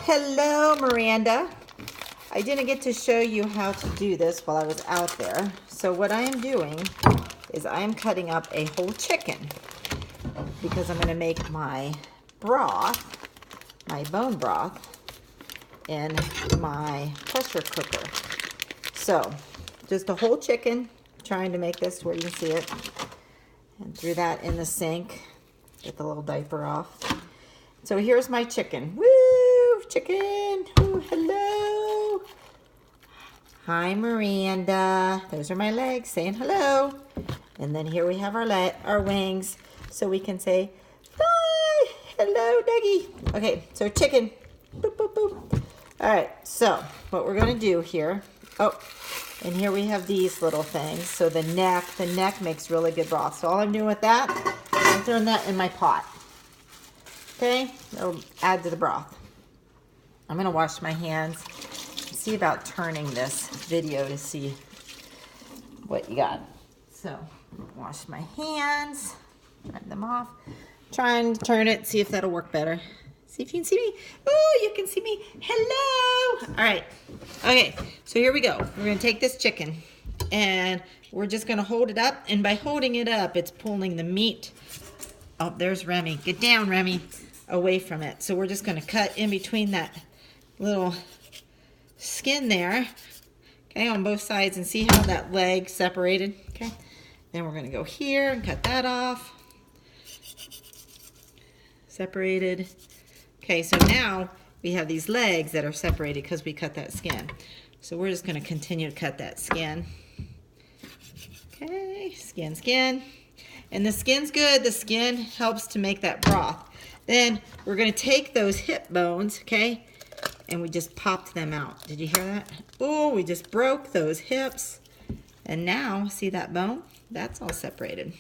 Hello, Miranda. I didn't get to show you how to do this while I was out there. So what I am doing is I am cutting up a whole chicken because I'm going to make my broth, my bone broth, in my pressure cooker. So just a whole chicken, trying to make this where you can see it, and threw that in the sink. Get the little diaper off. So here's my chicken. Woo! Chicken! Ooh, hello! Hi, Miranda. Those are my legs saying hello. And then here we have our wings, so we can say, hi! Hello, Dougie. Okay, so chicken. Boop, boop, boop. All right, so what we're going to do here, and here we have these little things. So the neck makes really good broth. So all I'm doing with that, I'm throwing that in my pot. Okay, that'll add to the broth. I'm gonna wash my hands. See about turning this video to see what you got. So, wash my hands, wipe them off. Trying to turn it, see if that'll work better. See if you can see me. Oh, you can see me. Hello. All right. Okay, so here we go. We're gonna take this chicken and we're just gonna hold it up. And by holding it up, it's pulling the meat. Oh, there's Remy. Get down, Remy. Away from it. So we're just going to cut in between that little skin there, okay, on both sides, and see how that leg separated, okay? Then we're going to go here and cut that off. Separated. Okay, so now we have these legs that are separated because we cut that skin. So we're just going to continue to cut that skin. Okay, skin. And the skin's good. The skin helps to make that broth. Then we're going to take those hip bones, okay, and we just popped them out. Did you hear that? Oh, we just broke those hips. And now, see that bone? That's all separated.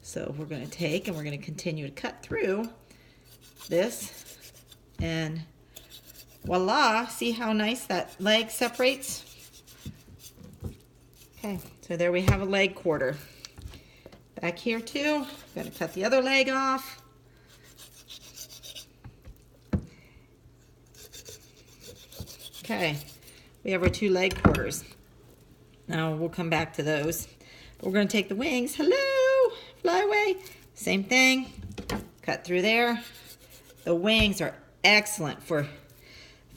So we're going to take and we're going to continue to cut through this. And voila, see how nice that leg separates? Okay, so there we have a leg quarter. Back here too, going to cut the other leg off. Okay, we have our 2 leg quarters. Now we'll come back to those. But we're going to take the wings. Hello, fly away. Same thing. Cut through there. The wings are excellent for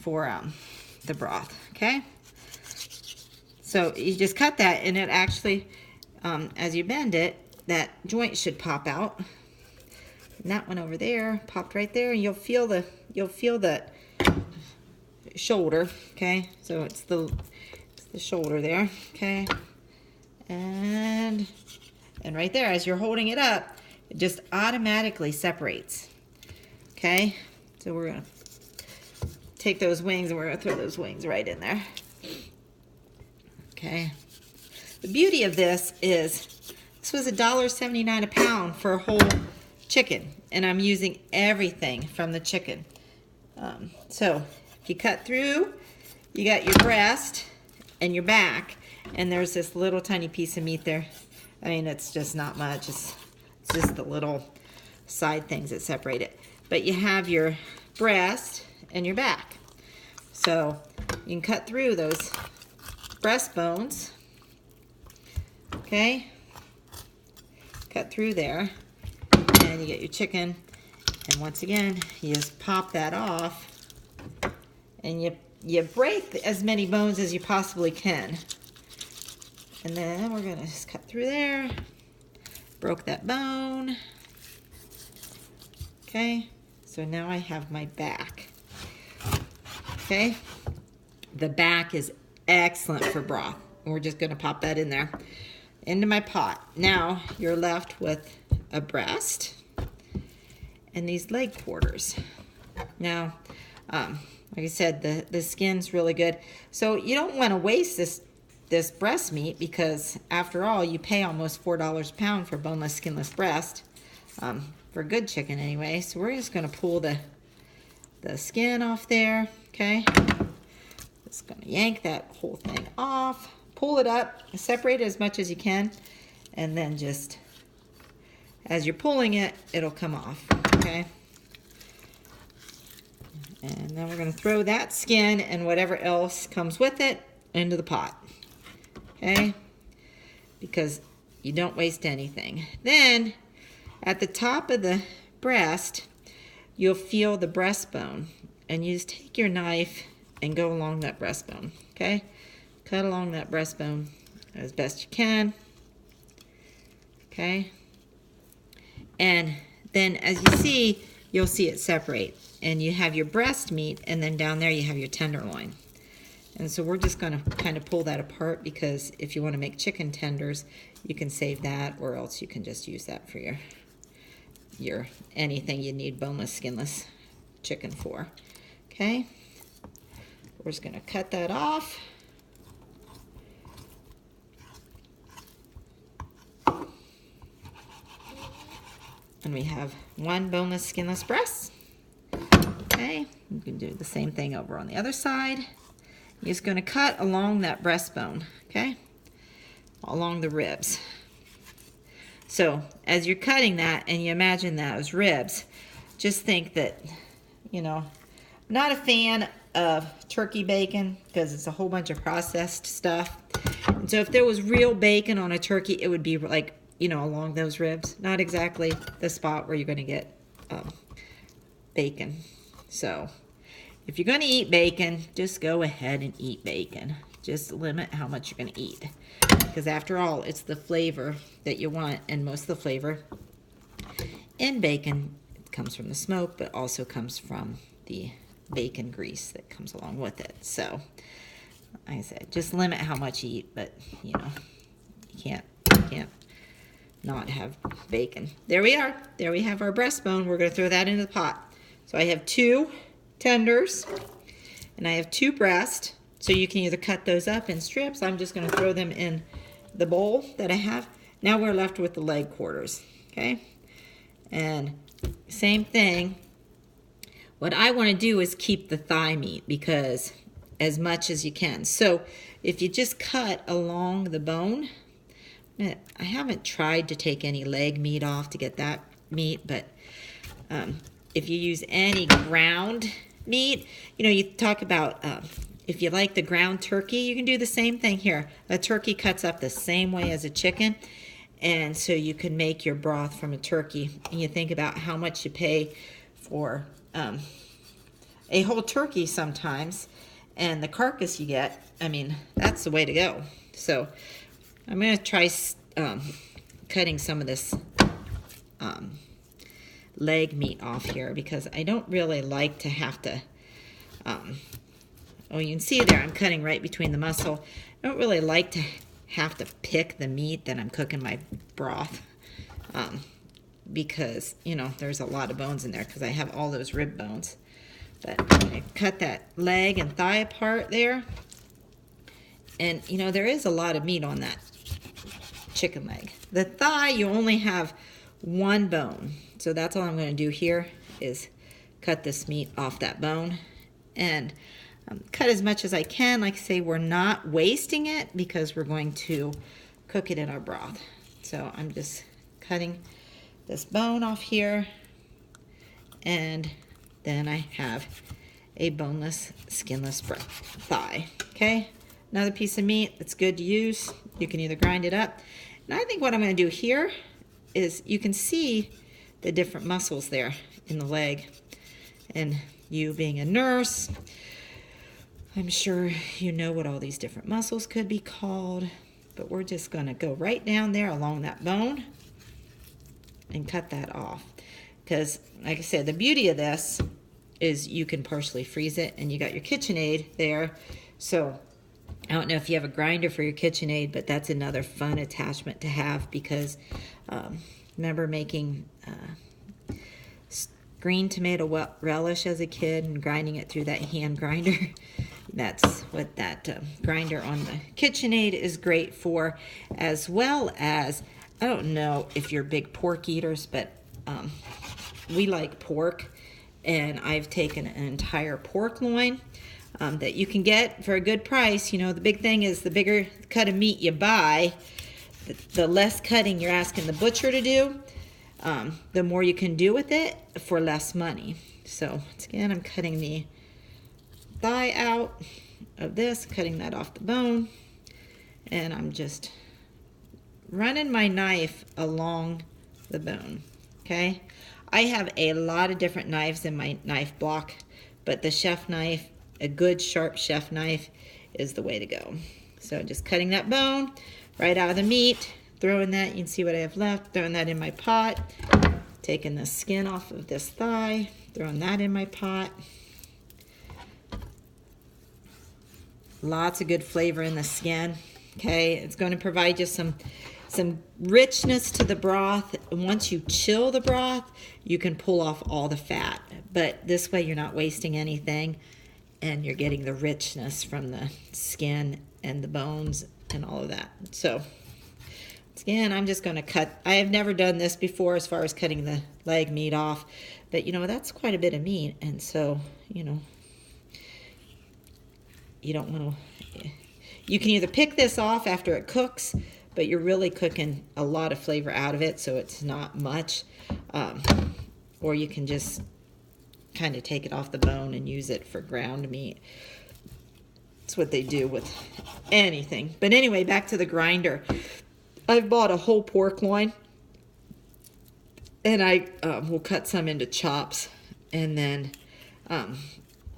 the broth. Okay. So you just cut that, and it actually, as you bend it, that joint should pop out. And that one over there popped right there, and you'll feel that shoulder, okay? So it's the shoulder there, okay? And right there, as you're holding it up, it just automatically separates, okay? So we're gonna take those wings and we're gonna throw those wings right in there, okay? The beauty of this is this was $1.79 a pound for a whole chicken, and I'm using everything from the chicken. So if you cut through, you got your breast and your back, and there's this little tiny piece of meat there. I mean, it's just not much. It's just the little side things that separate it. But you have your breast and your back. So you can cut through those breastbones. Okay? Cut through there, and you get your chicken. And once again, you just pop that off. And you break as many bones as you possibly can. And then we're going to just cut through there. Broke that bone. Okay, so now I have my back. Okay, the back is excellent for broth. And we're just going to pop that in there into my pot. Now you're left with a breast and these leg quarters. Now, like I said, the skin's really good. So you don't want to waste this breast meat, because after all, you pay almost $4 a pound for boneless, skinless breast, for good chicken anyway. So we're just going to pull the skin off there, okay? Just going to yank that whole thing off, pull it up, separate it as much as you can, and then just, as you're pulling it, it'll come off, okay? And then we're going to throw that skin and whatever else comes with it into the pot. Okay? Because you don't waste anything. Then, at the top of the breast, you'll feel the breastbone. And you just take your knife and go along that breastbone. Okay? Cut along that breastbone as best you can. Okay? And then as you see, you'll see it separate. And you have your breast meat, and then down there you have your tenderloin. And so we're just going to kind of pull that apart, because if you want to make chicken tenders, you can save that, or else you can just use that for your anything you need boneless, skinless chicken for. Okay? We're just going to cut that off. And we have one boneless, skinless breast. Okay, you can do the same thing over on the other side. You're just going to cut along that breastbone, okay? Along the ribs. So, as you're cutting that and you imagine that as ribs, just think that, you know, I'm not a fan of turkey bacon because it's a whole bunch of processed stuff. And so if there was real bacon on a turkey, it would be like, you know, along those ribs. Not exactly the spot where you're going to get bacon. So, if you're going to eat bacon, just go ahead and eat bacon. Just limit how much you're going to eat. Because after all, it's the flavor that you want. And most of the flavor in bacon comes from the smoke, but also comes from the bacon grease that comes along with it. So, like I said, just limit how much you eat. But, you know, you can't not have bacon. There we are. There we have our breastbone. We're going to throw that into the pot. So I have 2 tenders and I have 2 breasts. So you can either cut those up in strips. I'm just going to throw them in the bowl that I have. Now we're left with the leg quarters. Okay? And same thing. What I want to do is keep the thigh meat, because as much as you can. So if you just cut along the bone, I haven't tried to take any leg meat off to get that meat, but if you use any ground meat, you know, you talk about if you like the ground turkey, you can do the same thing here. A turkey cuts up the same way as a chicken, and so you can make your broth from a turkey. And you think about how much you pay for a whole turkey sometimes, and the carcass you get, I mean, that's the way to go. So I'm going to try cutting some of this leg meat off here, because I don't really like to have to, oh, you can see there I'm cutting right between the muscle. I don't really like to have to pick the meat that I'm cooking my broth, because, you know, there's a lot of bones in there because I have all those rib bones. But I cut that leg and thigh apart there. And, you know, there is a lot of meat on that chicken leg. The thigh, you only have 1 bone. So that's all I'm going to do here is cut this meat off that bone. And cut as much as I can. Like I say, we're not wasting it because we're going to cook it in our broth. So I'm just cutting this bone off here. And then I have a boneless, skinless thigh. Okay? Another piece of meat that's good to use. You can either grind it up. And I think what I'm going to do here is you can see the different muscles there in the leg. And you being a nurse, I'm sure you know what all these different muscles could be called. But we're just going to go right down there along that bone and cut that off. Because, like I said, the beauty of this is you can partially freeze it, and you got your KitchenAid there. So I don't know if you have a grinder for your KitchenAid, but that's another fun attachment to have, because remember making green tomato relish as a kid and grinding it through that hand grinder? That's what that grinder on the KitchenAid is great for, as well as, I don't know if you're big pork eaters, but we like pork, and I've taken an entire pork loin that you can get for a good price. You know, the big thing is the bigger cut of meat you buy, the less cutting you're asking the butcher to do, the more you can do with it for less money. So, once again, I'm cutting the thigh out of this, cutting that off the bone. And I'm just running my knife along the bone, okay? I have a lot of different knives in my knife block, but the chef knife, a good sharp chef knife, is the way to go. So just cutting that bone right out of the meat, throwing that, you can see what I have left, throwing that in my pot, taking the skin off of this thigh, throwing that in my pot. Lots of good flavor in the skin, okay? It's going to provide you some richness to the broth. Once you chill the broth, you can pull off all the fat. But this way you're not wasting anything, and you're getting the richness from the skin and the bones and all of that. So again, I'm just going to cut. I have never done this before as far as cutting the leg meat off, but you know, that's quite a bit of meat, and so, you know, you don't want to, you can either pick this off after it cooks, but you're really cooking a lot of flavor out of it, so it's not much. Or you can just kind of take it off the bone and use it for ground meat. That's what they do with anything. But anyway, back to the grinder. I've bought a whole pork loin, and I will cut some into chops. And then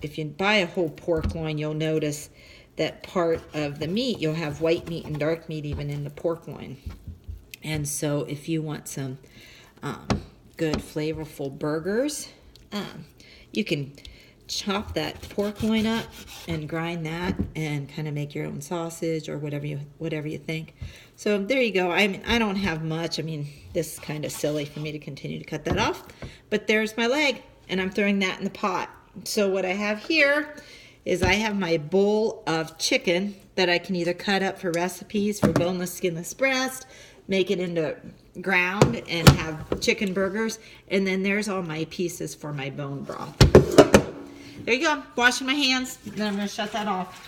if you buy a whole pork loin, you'll notice that part of the meat, you'll have white meat and dark meat even in the pork loin. And so if you want some good flavorful burgers, you can chop that pork loin up and grind that and kind of make your own sausage or whatever you think. So there you go. I mean, I don't have much. I mean, this is kind of silly for me to continue to cut that off, but there's my leg, and I'm throwing that in the pot. So what I have here is I have my bowl of chicken that I can either cut up for recipes for boneless, skinless breast, make it into ground and have chicken burgers, and then there's all my pieces for my bone broth. There you go. Washing my hands, then I'm going to shut that off.